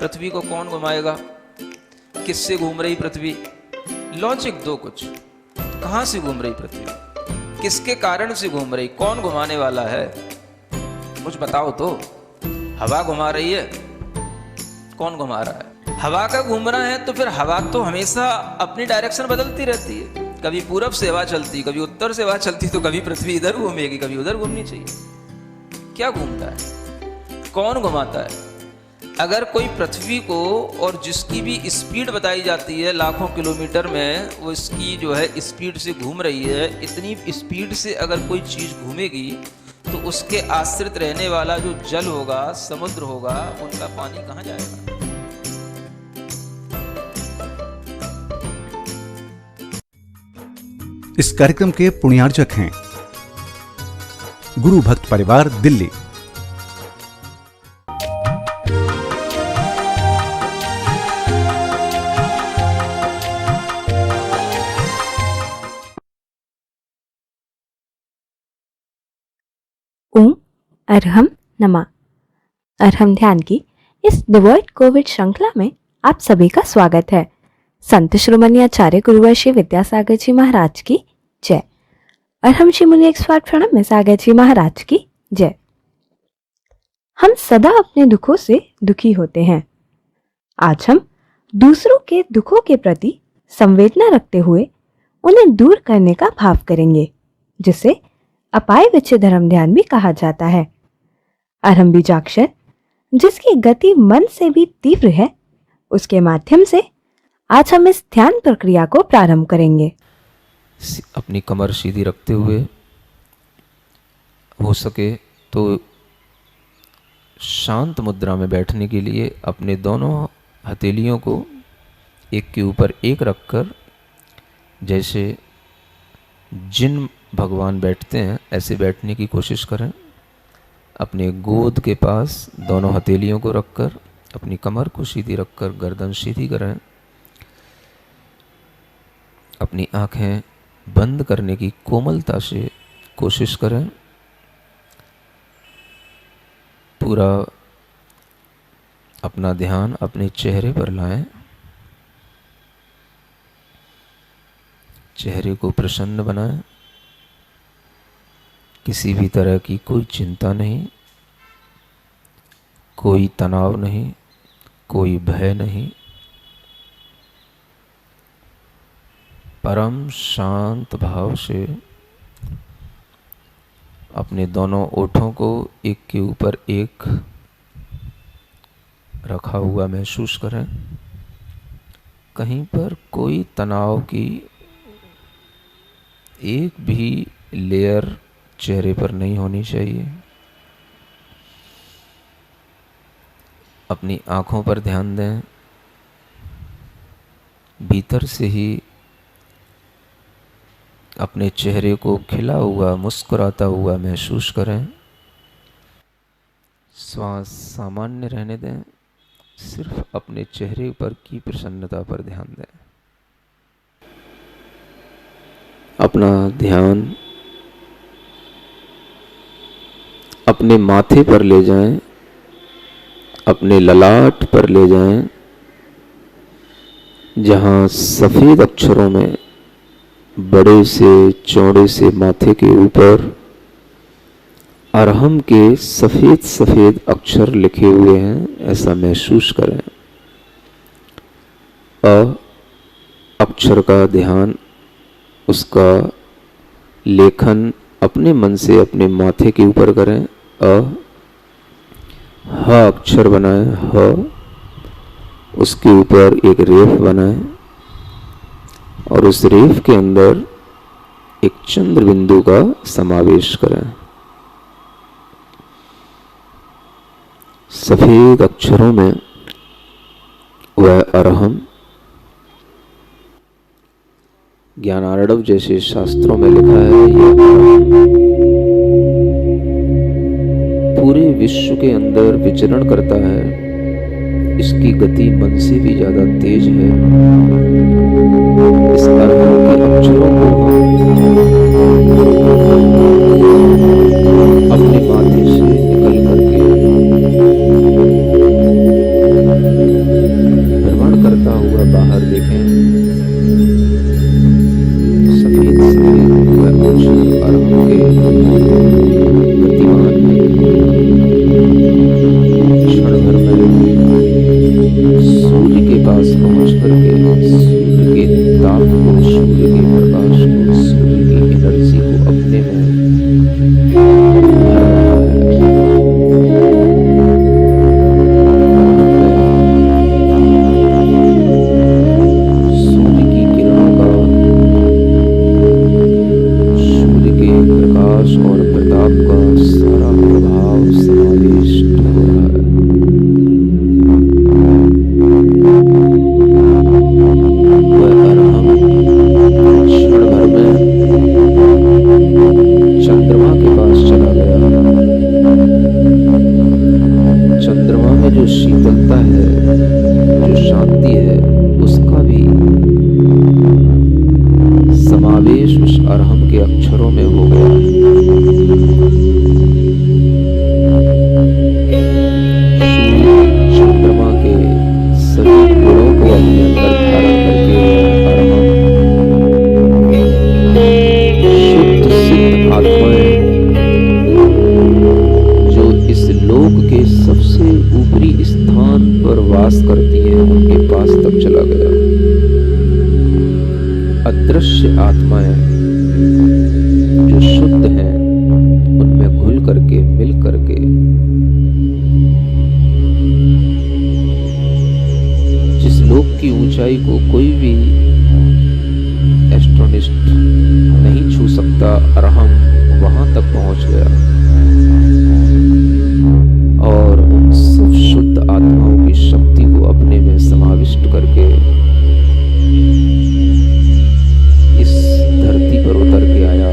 पृथ्वी को कौन घुमाएगा, किससे घूम रही पृथ्वी, लॉजिक दो कुछ। कहां से घूम रही पृथ्वी, किसके कारण से घूम रही, कौन घुमाने वाला है, कुछ बताओ तो। हवा घुमा रही है, कौन घुमा रहा है, हवा का घूमना है तो फिर हवा तो हमेशा अपनी डायरेक्शन बदलती रहती है। कभी पूरब से हवा चलती, कभी उत्तर से हवा चलती, तो कभी पृथ्वी इधर घूमेगी, कभी उधर घूमनी चाहिए। क्या घूमता है, कौन घुमाता है। अगर कोई पृथ्वी को, और जिसकी भी स्पीड बताई जाती है लाखों किलोमीटर में, वो इसकी जो है स्पीड से घूम रही है, इतनी स्पीड से अगर कोई चीज घूमेगी तो उसके आश्रित रहने वाला जो जल होगा, समुद्र होगा, उनका पानी कहाँ जाएगा। इस कार्यक्रम के पुण्यार्जक हैं गुरु भक्त परिवार, दिल्ली। ओम अरहम नमः। अरहम ध्यान की इस डिवॉइड कोविड श्रृंखला में आप सभी का स्वागत है। संत शिरोमणि आचार्य गुरुवर श्री विद्यासागर जी महाराज की जय। अरहम श्री मुनि एक्सपर्ट प्रणब में सागर जी महाराज की जय। हम सदा अपने दुखों से दुखी होते हैं। आज हम दूसरों के दुखों के प्रति संवेदना रखते हुए उन्हें दूर करने का भाव करेंगे, जिसे अपाय विचय धर्म ध्यान भी कहा जाता है। अरहम बीजाक्षर, जिसकी गति मन से भी तीव्र है, उसके माध्यम से आज हम इस ध्यान प्रक्रिया को प्रारंभ करेंगे। अपनी कमर सीधी रखते हुए, हो सके तो शांत मुद्रा में बैठने के लिए अपने दोनों हथेलियों को एक के ऊपर एक रखकर, जैसे जिन भगवान बैठते हैं ऐसे बैठने की कोशिश करें। अपने गोद के पास दोनों हथेलियों को रखकर अपनी कमर को सीधी रखकर गर्दन सीधी करें। अपनी आंखें बंद करने की कोमलता से कोशिश करें। पूरा अपना ध्यान अपने चेहरे पर लाएं। चेहरे को प्रसन्न बनाएं। किसी भी तरह की कोई चिंता नहीं, कोई तनाव नहीं, कोई भय नहीं। परम शांत भाव से अपने दोनों ओठों को एक के ऊपर एक रखा हुआ महसूस करें। कहीं पर कोई तनाव की एक भी लेयर चेहरे पर नहीं होनी चाहिए। अपनी आंखों पर ध्यान दें। भीतर से ही अपने चेहरे को खिला हुआ, मुस्कुराता हुआ महसूस करें। श्वास सामान्य रहने दें। सिर्फ अपने चेहरे पर की प्रसन्नता पर ध्यान दें। अपना ध्यान अपने माथे पर ले जाएं, अपने ललाट पर ले जाएं, जहां सफेद अक्षरों में बड़े से चौड़े से माथे के ऊपर अरहम के सफेद सफेद अक्षर लिखे हुए हैं, ऐसा महसूस करें। अ अक्षर का ध्यान, उसका लेखन अपने मन से अपने माथे के ऊपर करें। ह अक्षर बनाएं, ह, उसके ऊपर एक रेफ बनाएं और उस रेफ के अंदर एक चंद्र बिंदु का समावेश करें। सफेद अक्षरों में वह अरहम, ज्ञानार्णव जैसे शास्त्रों में लिखा है, यह पूरे विश्व के अंदर विचरण करता है। इसकी गति मन से भी ज्यादा तेज है। इस अरहम के अक्षरों को अपने माथे से निकल करके प्रभाव समाविष्ट हो रहा है। वह अरहम क्षण भर में चंद्रमा के पास चला गया। चंद्रमा में जो शीतलता है, जो शांति है, उसका भी समावेश उस अरहम के अक्षरों में हो गया। चंद्रमा के सभी गुणों को अपने अंदर धारण करके अरहम शुद्ध सिद्ध आत्माएं जो इस लोक के सबसे ऊपरी स्थान पर वास करती हैं, उनके पास तक चला गया। अदृश्य आत्माएं जो शुद्ध हैं, उनमें घुल करके, मिल करके जिस लोक की ऊंचाई को कोई भी एस्ट्रोनिस्ट नहीं छू सकता, अरहम वहां तक पहुंच गया और उन सब शुद्ध आत्माओं की शक्ति को अपने में समाविष्ट करके इस धरती पर उतर के आया।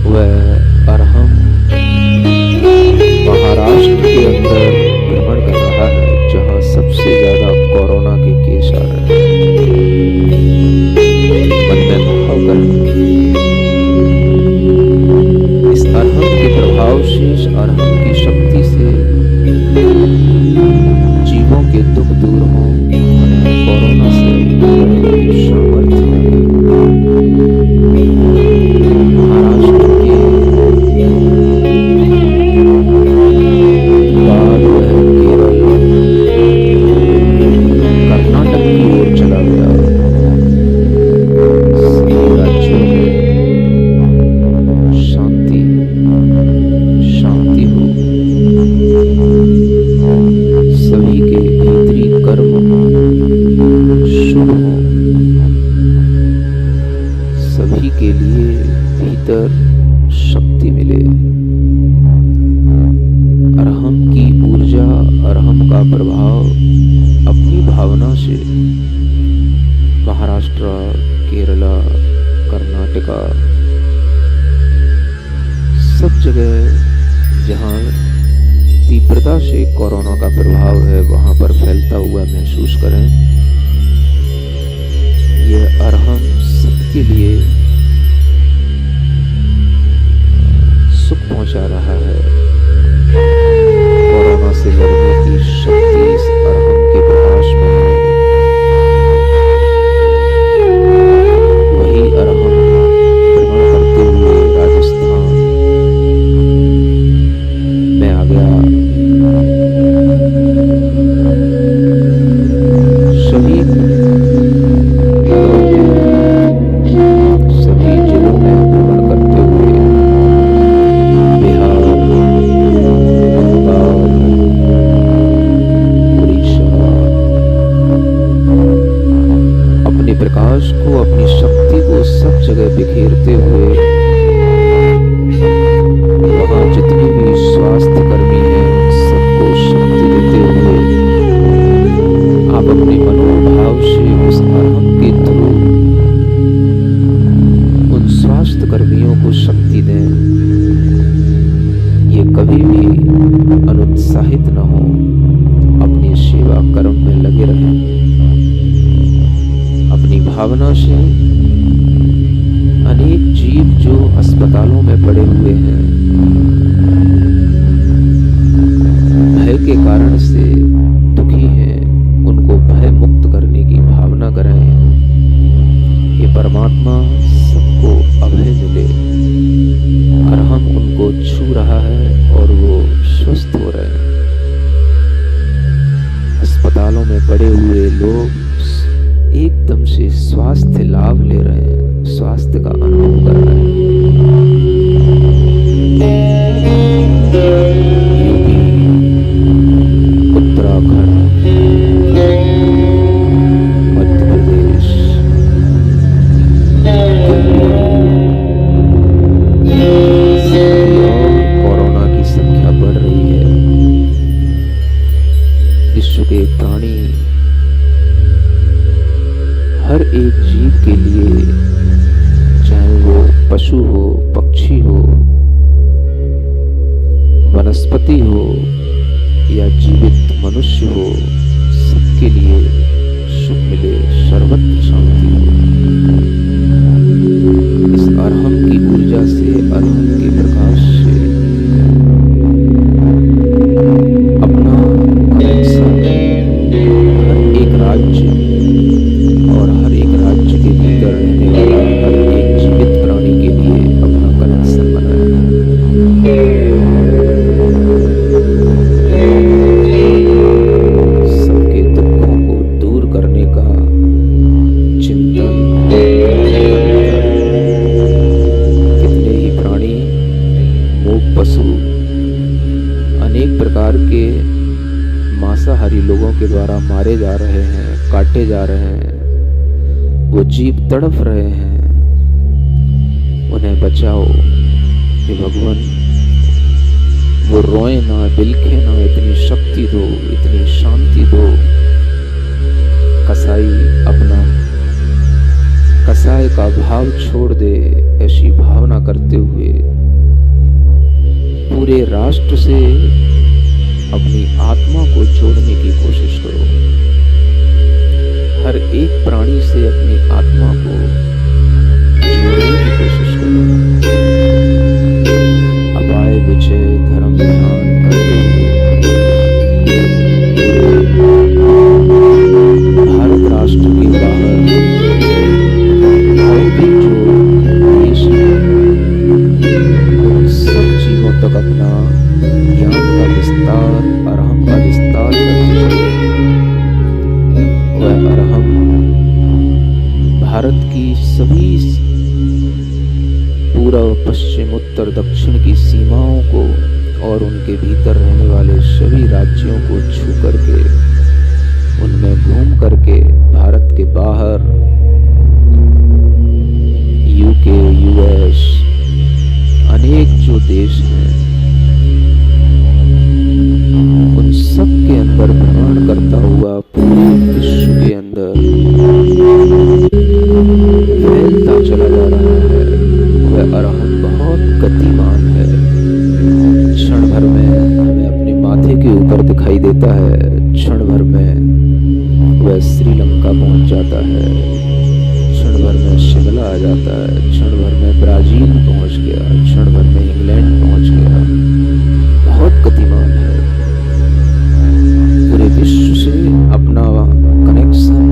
वह अरहम महाराष्ट्र के अंदर भ्रमण कर रहा है, जहां सबसे ज्यादा कोरोना के केस आ रहे हैं। मन में भाव कर इस अरहम के प्रभाव से, इस अरहम की शक्ति से जीवों के दुख दूर हों, कोरोना से लड़ने की सामर्थ्य मिले। महाराष्ट्र के बाद वह केरल, कर्नाटक की ओर चला गया। सभी राज्यों में शांति शांति हो, सभी के भीतरी कर्म शुभ हो, सभी के लिए भीतर शक्ति मिले। अरहम की ऊर्जा, अरहम का प्रभाव अपनी भावना से महाराष्ट्र, केरला, कर्नाटका, सब जगह जहां तीव्रता से कोरोना का प्रभाव है, वहां पर फैलता हुआ महसूस करें। यह अरहम सबके लिए सुख पहुंचा रहा है। कोरोना से लड़ने की शक्ति इस अरहम के प्रकाश में है। वही अरहम भ्रमण करते हुए राजस्थान में आ गया। सभी जिलों में भ्रमण करते हुए बिहार, बंगाल, उड़ीसा अपने प्रकाश को, अपनी शक्ति को सब जगह बिखेरते हुए वहां जितने भी स्वास्थ्य कर्मी हैं, सबको शक्ति देते हुए आप अपने मनोभाव से उस अरहम के थ्रू उन स्वास्थ्य कर्मियों को शक्ति दें। ये कभी भी अनुत्साहित न हो, अपनी सेवा कर्म में लगे रहें। अपनी भावना से अनेक जीव जो अस्पतालों में पड़े हुए हैं, भय के कारण से दुखी हैं, उनको भय मुक्त करने की भावना करें। ये परमात्मा सबको अभय मिले। अरहम उनको छू रहा है और वो स्वस्थ हो रहे हैं। अस्पतालों में पड़े हुए लोग एकदम से स्वास्थ्य लाभ ले रहे हैं, स्वास्थ्य का अनुभव कर रहे हैं। यूपी, उत्तराखंड, मध्य प्रदेश, दिल्ली, पशु हो, पक्षी हो, वनस्पति हो या जीवित मनुष्य हो, सबके लिए सुख मिले, सर्वत्र शांति हो। इस अरहम की ऊर्जा से, अरहम के प्रकाश से अपना कनेक्शन हर एक राज्य और हर एक राज्य के भीतर रहने वाला हर एक जीवित प्राणी के लिए अपना कनेक्शन बनाया। सबके दुखों को दूर करने का चिंतन। कितने ही प्राणी, मूक पशु अनेक प्रकार के मांसाहारी लोगों के द्वारा मारे जा रहे हैं, काटे जा रहे हैं। वो जीव तड़फ रहे हैं, उन्हें बचाओ हे भगवान। वो रोए ना, बिलखे ना, इतनी शक्ति दो, इतनी शांति दो। कसाई अपना कसाई का भाव छोड़ दे, ऐसी भावना करते हुए पूरे राष्ट्र से अपनी आत्मा को जोड़ने की कोशिश करो। हर एक प्राणी से अपनी आत्मा को जोड़ने की कोशिश करो। अपाय विजय धर्म ध्यान करते हुए भारत राष्ट्र के बाहर और भी जो देश हैं, उन सब जीवों तक अपना ज्ञान का विस्तार, अरहम का विस्तार करते हुए वह अरहम भारत की सभी पूर्व, पश्चिम, उत्तर, दक्षिण की सीमाओं को और उनके भीतर रहने वाले सभी राज्यों को छू करके, उनमें घूम करके भारत के बाहर यूके, यूएस, अनेक जो देश हैं, उन सब के अंदर भ्रमण करता हुआ पूरे विश्व के अंदर फैलता चला जा रहा है। वह अरहम बहुत गतिमान है। क्षण भर में हमें अपने माथे के ऊपर दिखाई देता है, क्षण भर में वह श्रीलंका पहुंच जाता है, क्षण भर में शिमला आ जाता है, क्षण भर में ब्राजील पहुंच गया, क्षण भर में इंग्लैंड पहुंच गया। बहुत गतिमान है। पूरे विश्व से अपना कनेक्शन,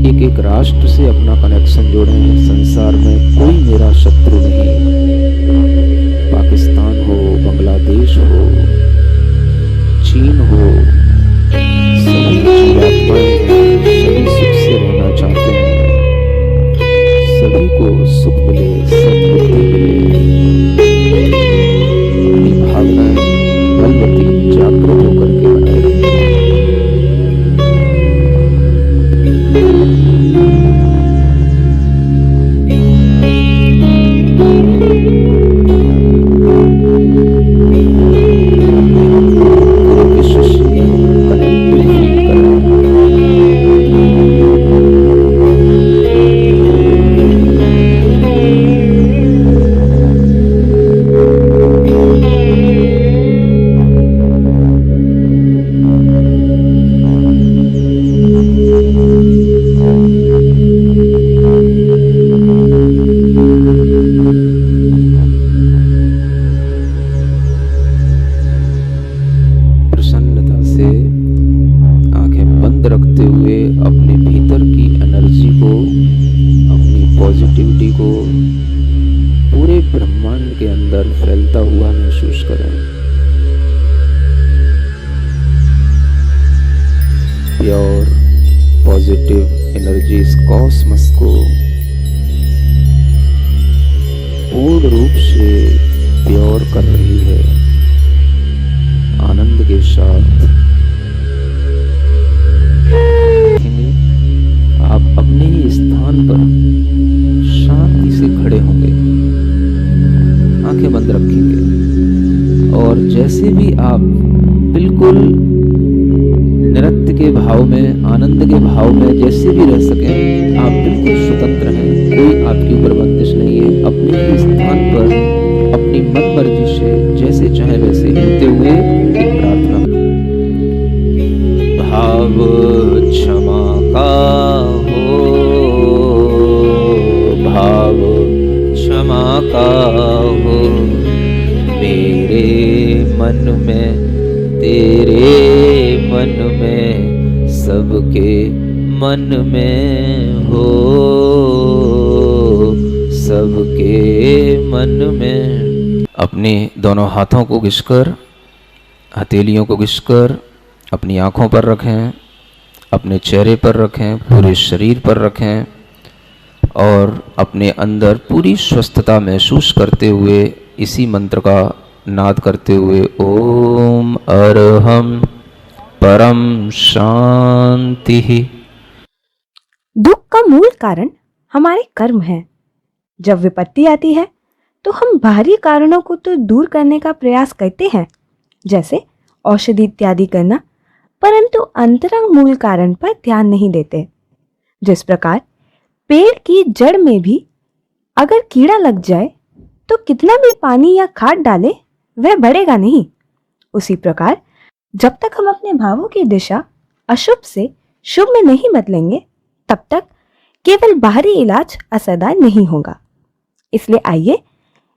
एक एक राष्ट्र से अपना कनेक्शन जोड़े हैं। संसार में कोई मेरा शत्रु नहीं। पाकिस्तान हो, बांग्लादेश हो, चीन हो, सभी जीवात्माएं हैं, सभी सुख से रहना चाहते हैं। सभी को सुख मिले, सद्बुद्धि मिले, अपनी भावनाएं बलवती जागृत होकर के बने रहे। प्योर पॉजिटिव एनर्जी इस कॉस्मस को पूर्ण रूप से प्योर कर रही है। आनंद के साथ आप अपने ही स्थान पर शांति से खड़े होंगे, आंखें बंद रखेंगे और जैसे भी आप बिल्कुल नृत्य के भाव में, आनंद के भाव में जैसे भी रह सकें, आप बिल्कुल स्वतंत्र हैं। कोई आपकी ही स्थान पर अपनी मन मर्जी से जैसे चाहे वैसे हिलते हुए एक प्रार्थना करो। भाव क्षमा का हो, भाव क्षमा का हो, मेरे मन में तेरे मन में सबके मन में हो, सबके मन में। अपने दोनों हाथों को घिसकर, हथेलियों को घिसकर अपनी आँखों पर रखें, अपने चेहरे पर रखें, पूरे शरीर पर रखें और अपने अंदर पूरी स्वस्थता महसूस करते हुए इसी मंत्र का नाद करते हुए ओम अरहम परम शांति। दुख का मूल कारण हमारे कर्म है। जब विपत्ति आती है तो हम बाहरी कारणों को तो दूर करने का प्रयास करते हैं, जैसे औषधि इत्यादि करना, परंतु अंतरंग मूल कारण पर ध्यान नहीं देते। जिस प्रकार पेड़ की जड़ में भी अगर कीड़ा लग जाए तो कितना भी पानी या खाद डाले वह बढ़ेगा नहीं। उसी प्रकार जब तक हम अपने भावों की दिशा अशुभ से शुभ में नहीं बदलेंगे तब तक केवल बाहरी इलाज असरदार नहीं होगा। इसलिए आइए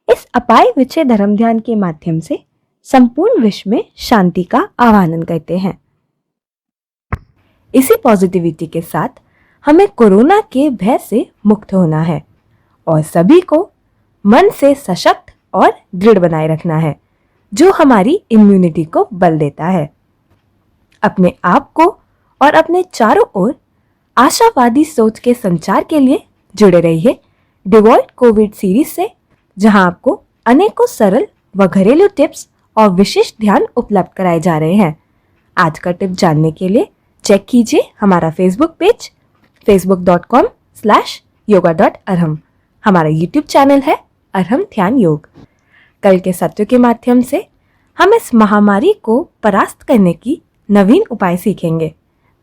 इस अपाय विचय धर्म ध्यान के माध्यम से संपूर्ण विश्व में शांति का आह्वान करते हैं। इसी पॉजिटिविटी के साथ हमें कोरोना के भय से मुक्त होना है और सभी को मन से सशक्त और दृढ़ बनाए रखना है, जो हमारी इम्यूनिटी को बल देता है। अपने आप को और अपने चारों ओर आशावादी सोच के संचार के लिए जुड़े रहिए डिवॉइड कोविड सीरीज से, जहां आपको अनेकों सरल व घरेलू टिप्स और विशिष्ट ध्यान उपलब्ध कराए जा रहे हैं। आज का टिप जानने के लिए चेक कीजिए हमारा फेसबुक पेज facebook.com/yoga.arham। हमारा यूट्यूब चैनल है अरहम ध्यान योग। कल के सत्य के माध्यम से हम इस महामारी को परास्त करने की नवीन उपाय सीखेंगे।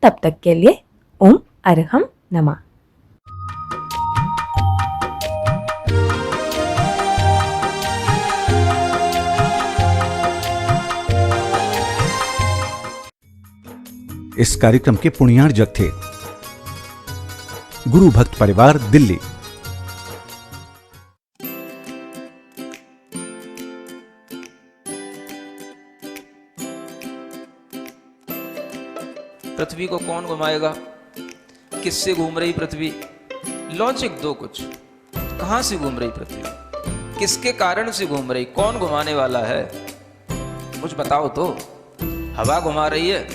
तब तक के लिए ओम अरहम नमः। इस कार्यक्रम के पुण्यार्जक थे गुरु भक्त परिवार, दिल्ली। पृथ्वी को कौन घुमाएगा? किससे घूम रही पृथ्वी? लॉजिक दो कुछ। कहां से घूम रही पृथ्वी? किसके कारण से घूम रही? कौन घुमाने वाला है? कुछ बताओ तो। हवा घुमा रही है?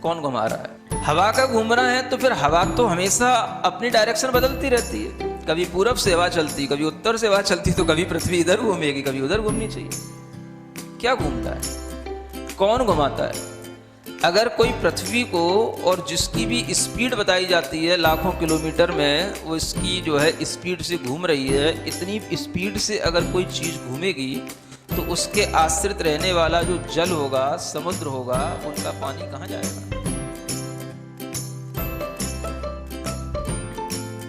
कौन घुमा रहा है? हवा का घूमना है तो फिर हवा तो हमेशा अपनी डायरेक्शन बदलती रहती है। कभी पूरब से हवा चलती, कभी उत्तर से हवा चलती, तो कभी पृथ्वी इधर घूमेगी, कभी उधर घूमनी चाहिए। क्या घूमता है? कौन घुमाता है? अगर कोई पृथ्वी को, और जिसकी भी स्पीड बताई जाती है लाखों किलोमीटर में, वो इसकी जो है स्पीड से घूम रही है, इतनी स्पीड से अगर कोई चीज़ घूमेगी तो उसके आश्रित रहने वाला जो जल होगा, समुद्र होगा, उनका पानी कहाँ जाएगा?